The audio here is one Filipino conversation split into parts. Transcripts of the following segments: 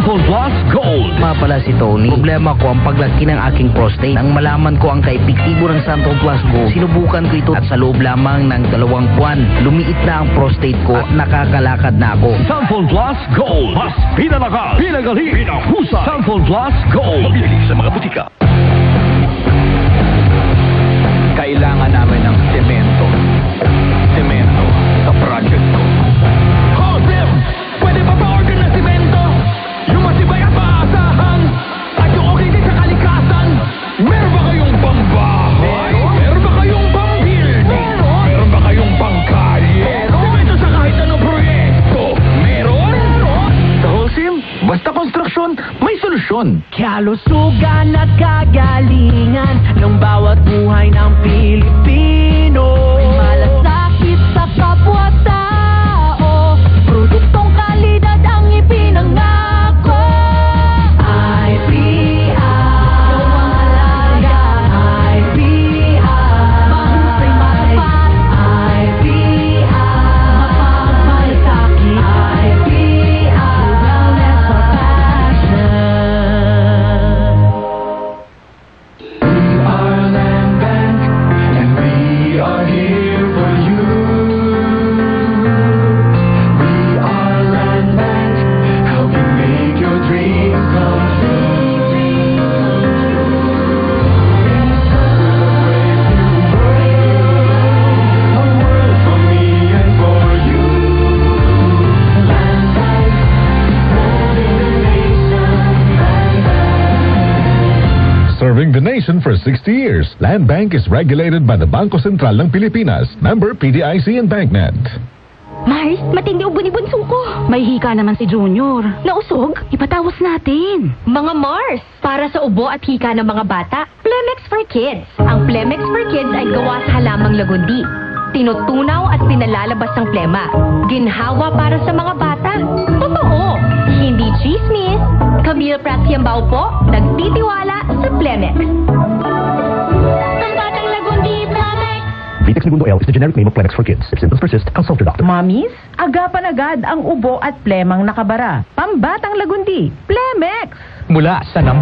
Cellphone Plus Gold. Pala si Tony. Problema ko ang paglaki ng aking prostate. Nang malaman ko ang kaepektibo ng Cellphone Plus Gold, sinubukan ko ito at sa loob lamang ng 2 buwan, lumiit na ang prostate ko at nakakalakad na ako. Cellphone Plus Gold. Mas pinalakas, pinagaling, pinahusay. Cellphone Plus Gold. Mabili sa mga butika. Kailangan namin ng semento. Semento sa project ko. Oh, Tim! Pwede pa ba-order na simento? Yung matibay at maasahan at yung okay din sa kalikasan. Meron ba kayong pambahay? Meron ba kayong pang-building? Meron ba kayong pangkalye? Simento sa kahit anong proyekto. Meron? Sa Holcim, basta konstruksyon, may solusyon. Kalusugan at kagalingan ng bawat buhay ng Pilipino. Malasakit sa kapwa-tao, produktong kalidad ang ipinangako. IPI, gawang alaga. IPI, mahusay matapat. IPI, mapagmalasakit. IPI, wellness for passion. Serving the nation for 60 years, Land Bank is regulated by the Bangko Sentral ng Pilipinas, member PDIC and BancNet. Mars, matindi ubon ni bunso ko. May hika naman si Junior. Nausog? Ipatawas natin. Mga Mars, para sa ubo at hika ng mga bata, Plemex for Kids. Ang Plemex for Kids ay gawa sa halamang lagundi. Tinutunaw at pinalalabas ng plema. Ginhawa para sa mga bata. Totoo, hindi chismis. Camille Pratsiambao po, nagtitiwala sa Plemex. Ang batang lagundi, Plemex! Vitex Segundo L is the generic name of Plemex for kids. If symptoms persist, consult your doctor. Mommies, agapan agad ang ubo at plemang nakabara. Pambatang lagundi, Plemex! Mula sa #1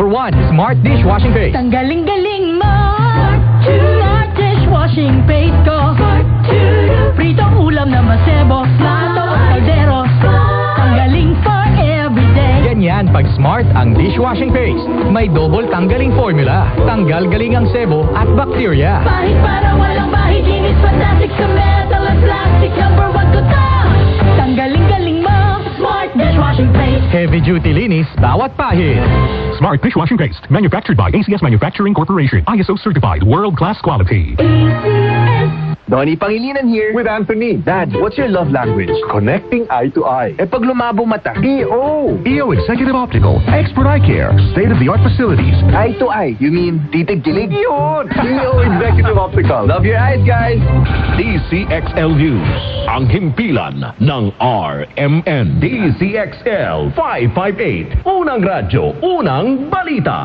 Smart Dishwashing Paste. Tanggaling-galing mo! Smart dishwashing paste ko. Pritong ulam na masebo, plato at kaldero. Tanggaling for everyday. Ganyan pag Smart ang dishwashing paste. May double tanggaling formula. Tanggal galing ang sebo at bakterya. Bahid para walang bahid, linis fantastic sa metal at plastic. #1 ko to. Tanggaling-galing mo, Smart dishwashing paste. Heavy duty linis bawat pahid. Smart Dishwashing Paste. Manufactured by ACS Manufacturing Corporation. ISO certified. World-class quality. Donnie Pangilinan here. With Anthony. Dad, what's your love language? Connecting eye to eye. Eh pag lumabo mata. EO. EO Executive Optical, expert eye care, state-of-the-art facilities. Eye to eye, you mean titig-gilig? Yun! EO Executive Optical. Love your eyes, guys. DCXL News. Ang himpilan ng RMN. DCXL 558. Unang radyo, unang balita.